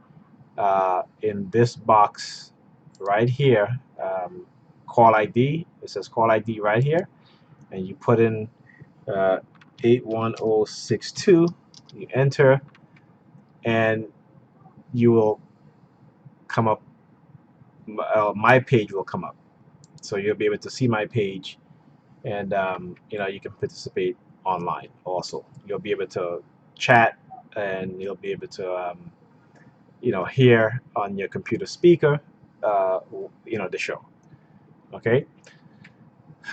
in this box right here, call ID, it says call ID right here, and you put in 81062, you enter, and you will come up, my page will come up, so you'll be able to see my page, and you can participate online also. You'll be able to chat, and you'll be able to hear on your computer speaker the show. Okay.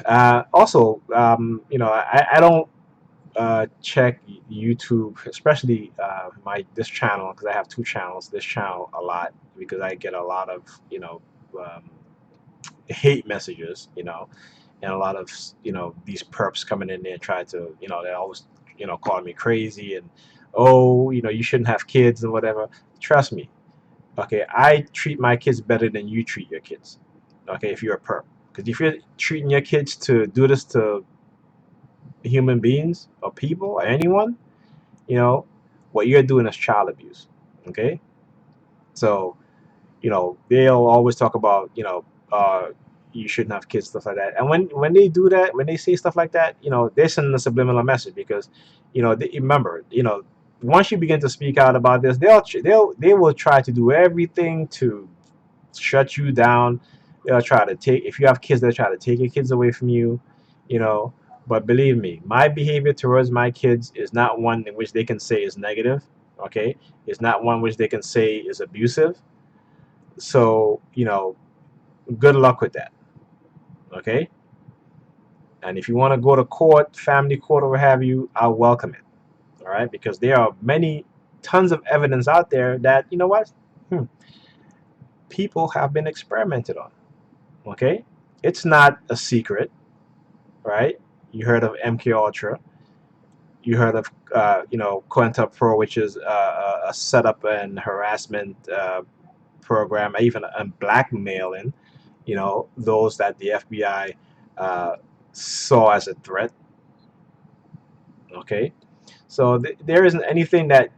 Also, I don't check YouTube, especially this channel, because I have two channels. This channel a lot, because I get a lot of hate messages, and a lot of these perps coming in there try to they always calling me crazy, and you shouldn't have kids and whatever. Trust me, okay, I treat my kids better than you treat your kids, okay, if you're a perp. Because if you're treating your kids to do this to human beings or people or anyone, what you're doing is child abuse. Okay, so they'll always talk about you shouldn't have kids, stuff like that. And when they do that, when they say stuff like that, they're sending a subliminal message, because remember, once you begin to speak out about this, they will try to do everything to shut you down. They'll try to take, if you have kids, they'll try to take your kids away from you, but believe me, my behavior towards my kids is not one in which they can say is negative. Okay, it's not one which they can say is abusive. So good luck with that. Okay, and if you want to go to court, family court, or what have you, I'll welcome it. All right, because there are tons of evidence out there that people have been experimented on. Okay, it's not a secret, right? You heard of MK Ultra. You heard of COINTELPRO, which is a setup and harassment program, even blackmailing, those that the FBI saw as a threat. Okay, so there isn't anything that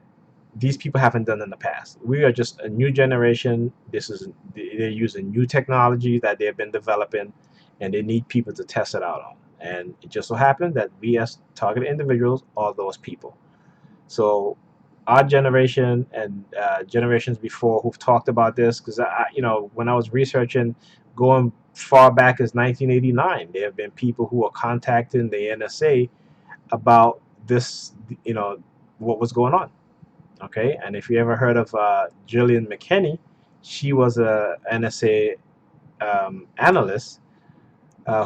these people haven't done in the past. We are just a new generation. They're using new technology that they've been developing, and they need people to test it out on. And it just so happened that we as targeted individuals are those people. So our generation and generations before who've talked about this, because when I was researching, going far back as 1989, there have been people who are contacting the NSA about this, what was going on. Okay, and if you ever heard of Gillian McKinney, she was a NSA analyst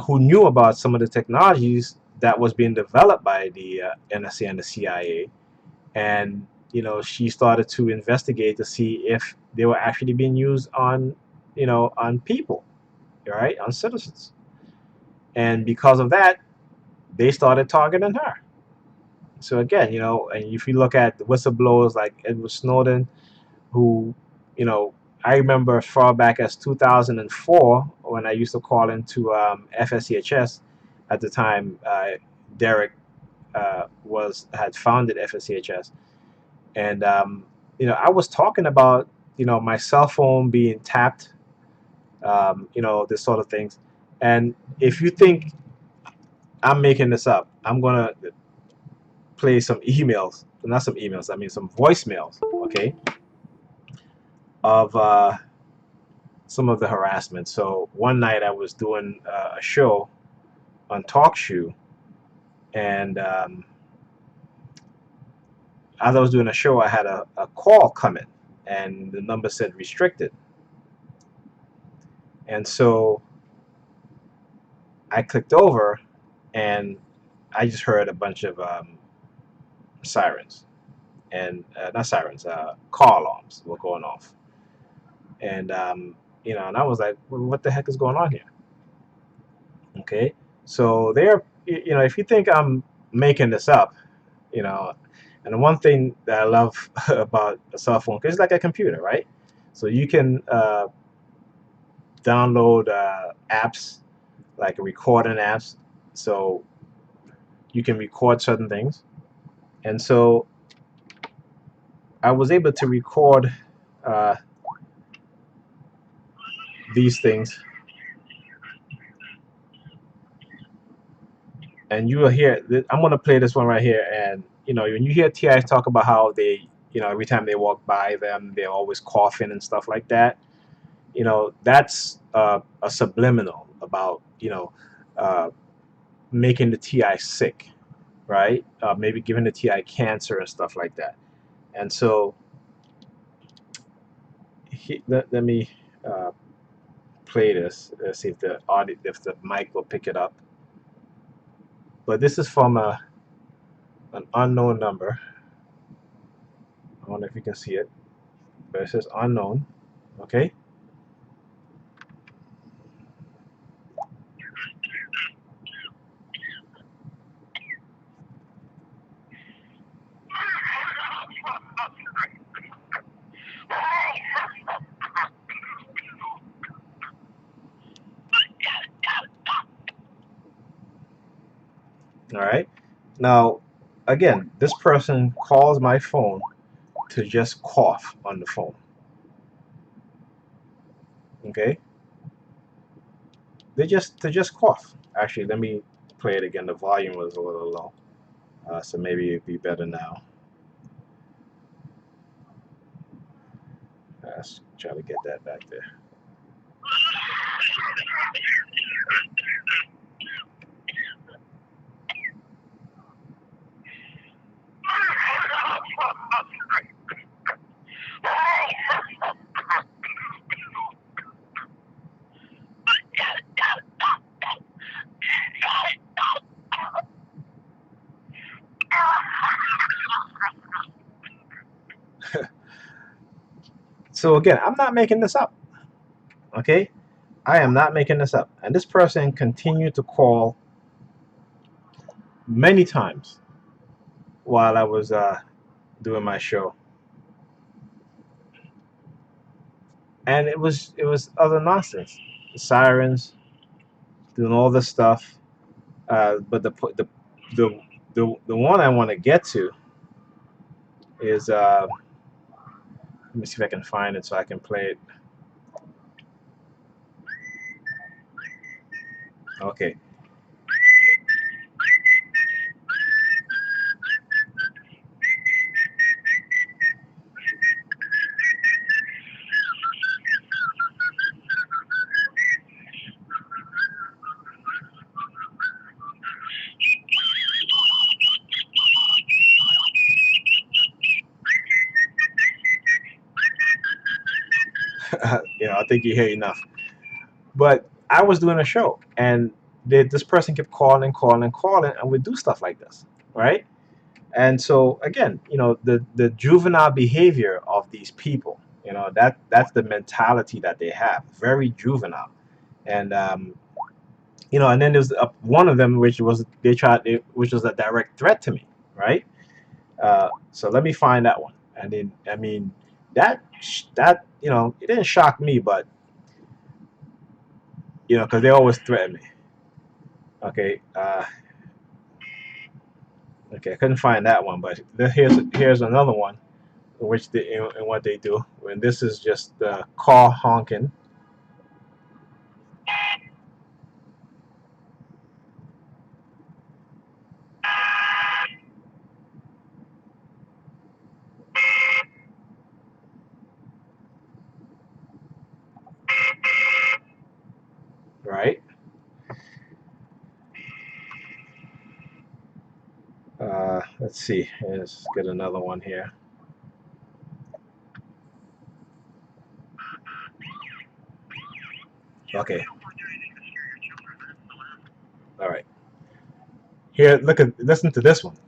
who knew about some of the technologies that was being developed by the NSA and the CIA, and she started to investigate to see if they were actually being used on on people, right, on citizens, and because of that, they started targeting her. so again, and if you look at the whistleblowers like Edward Snowden, who, I remember as far back as 2004 when I used to call into FSCHS. At the time, Derek had founded FSCHS, and I was talking about my cell phone being tapped, this sort of things. And if you think I'm making this up, I'm gonna play some emails, not some emails, I mean some voicemails, okay, of some of the harassment. So one night I was doing a show on TalkShoe, and as I was doing a show, I had a call coming, and the number said restricted. And so I clicked over, and I just heard a bunch of sirens, and not sirens, car alarms were going off. And and I was like, well, what the heck is going on here? Okay, so if you think I'm making this up, and the one thing that I love about a cell phone, because it's like a computer, right? So you can download apps, like recording apps, so you can record certain things. And so I was able to record these things, and you will hear. I'm going to play this one right here, and when you hear TI talk about how they, every time they walk by them, they're always coughing and stuff like that. That's a subliminal about making the TI sick, right? Maybe giving the TI cancer and stuff like that. And so let me play this. Let's see if the audio, if the mic will pick it up. But this is from an unknown number. I don't know if you can see it, but it says unknown. Okay. All right. Now, again, this person calls my phone to just cough on the phone. Okay. To just cough. Actually, let me play it again. The volume was a little low, so maybe it'd be better now. Let's try to get that back there. So again, I'm not making this up. Okay, I am not making this up. And this person continued to call many times while I was doing my show, and it was other nonsense, sirens, doing all this stuff. But the one I want to get to is let me see if I can find it so I can play it. Okay. I think you hear enough. But I was doing a show, and this person kept calling, and we do stuff like this, right? And so again, the juvenile behavior of these people, that's the mentality that they have, very juvenile. And and then there's one of them which was a direct threat to me, right? So let me find that one. And then, I mean, that it didn't shock me, but because they always threaten me. Okay, okay, I couldn't find that one, but here's another one, which in what they do. When this is just car honking, right? Let's see. Let's get another one here. Okay. All right. Here, listen to this one. Yeah,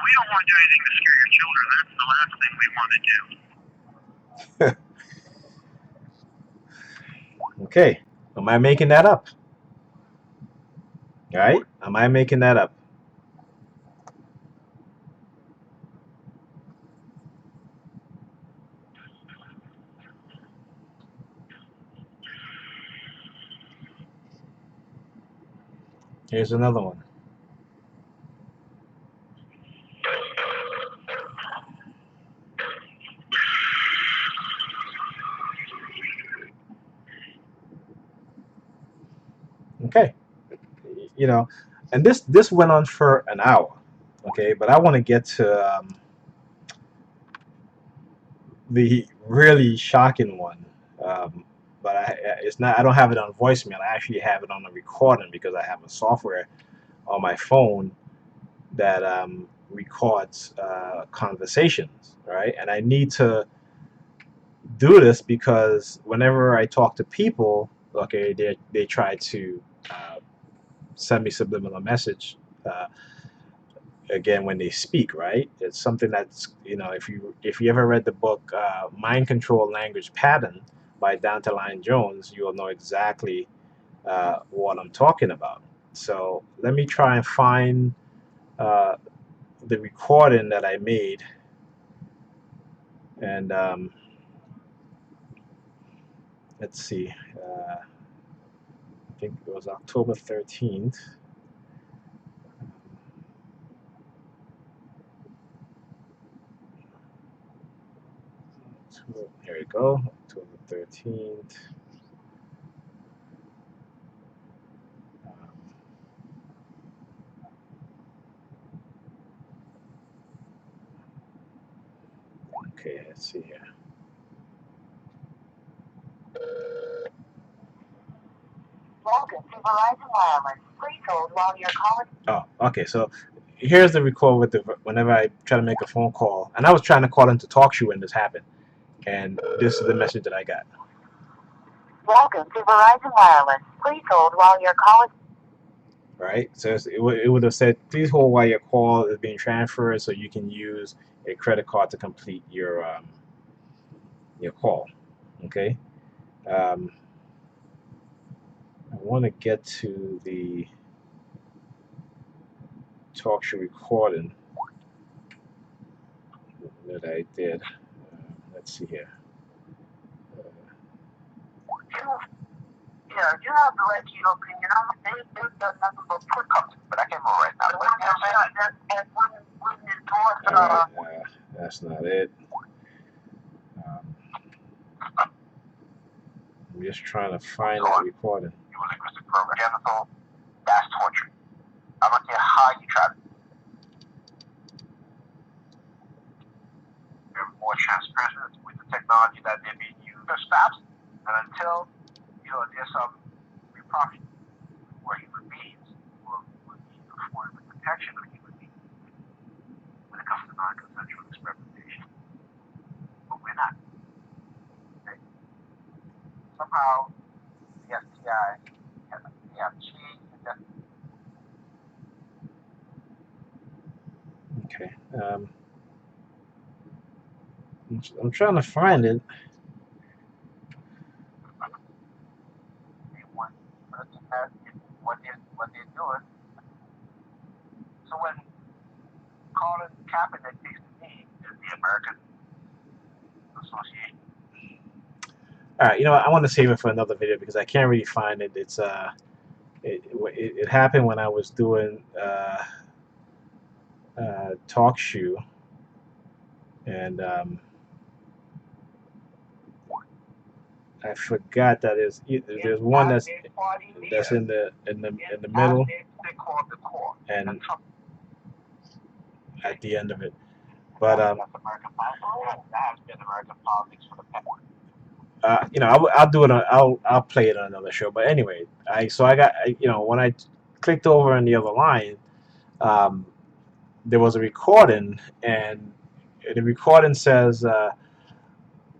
we don't want to do anything to scare your children. That's the last thing we want to do. Okay. Am I making that up? All right. Am I making that up? Here's another one. Okay. And this went on for an hour. Okay, but I want to get to the really shocking one. But it's not. I don't have it on voicemail. I actually have it on a recording because I have a software on my phone that records conversations, right? And I need to do this because whenever I talk to people, okay, they try to send me subliminal message. Again, when they speak, right? It's something that's if you ever read the book Mind Control Language Pattern by Dante Lyon Jones, you will know exactly what I'm talking about. So let me try and find uh, the recording that I made, and let's see. I think it was October 13th. Here we go, October 13th. Okay, let's see here. Welcome to Verizon Wireless. Please hold while your call is... Oh, okay. So here's the record with whenever I try to make a phone call, and I was trying to call into TalkShoe when this happened, and this is the message that I got. Welcome to Verizon Wireless. Please hold while your call is... Right. So it would have said, "Please hold while your call is being transferred, so you can use a credit card to complete your call." Okay. I want to get to the TalkShoe recording that I did. Let's see here. Yeah, you have to let your opinion on it. They've done nothing but put up, but I can't move right now. That's not it. I'm just trying to find the recording. You relinquish the program. Genital, that's torture. I don't care how you try to. You're more transparent with the technology that they're being used. It stops, and until there's some repercussion where human beings will be afforded the protection of human beings when it comes to non-consensual experimentation. But we're not. Okay? Somehow, the FBI have changed the definition. Okay. I'm trying to find it. They want what they're doing cabinet next to me is the American Association. All right, you know what? I want to save it for another video because I can't really find it. It happened when I was doing talk show, and I forgot that there's one that's in the middle They call the core. and at the end of it. But That's American politics. That has been American politics for the past. you know, I'll do it. I'll play it on another show. But anyway, when I clicked over on the other line, there was a recording, and the recording says,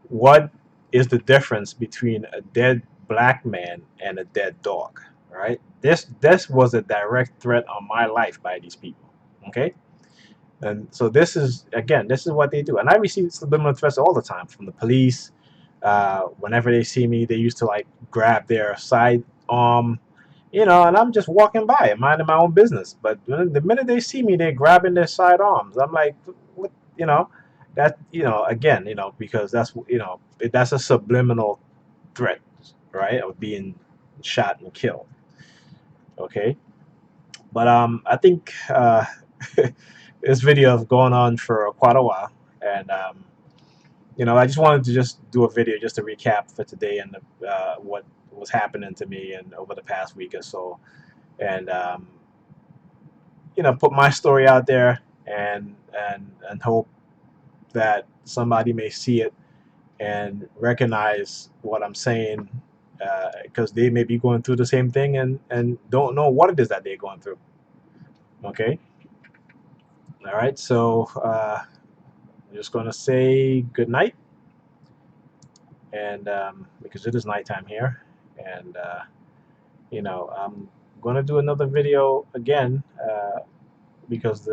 "What is the difference between a dead black man and a dead dog?" Right? This was a direct threat on my life by these people. Okay. And so this is what they do, and I receive subliminal threats all the time from the police. Whenever they see me, they used to like grab their side arm, and I'm just walking by, minding my own business. But the minute they see me, they're grabbing their side arms. I'm like, what, that, again, because that's a subliminal threat, right, of being shot and killed. Okay, but I think this video has gone on for quite a while, and I just wanted to just do a video just to recap for today and what was happening to me and over the past week or so, and put my story out there and hope that somebody may see it and recognize what I'm saying, because they may be going through the same thing and don't know what it is that they're going through. Okay. All right. So I'm just going to say good night. And because it is nighttime here, and I'm going to do another video again, because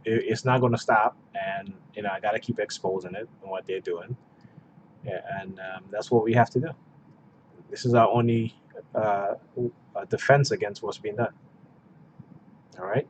it's not going to stop, and I got to keep exposing it and what they're doing. Yeah, and that's what we have to do. This is our only defense against what's being done. All right.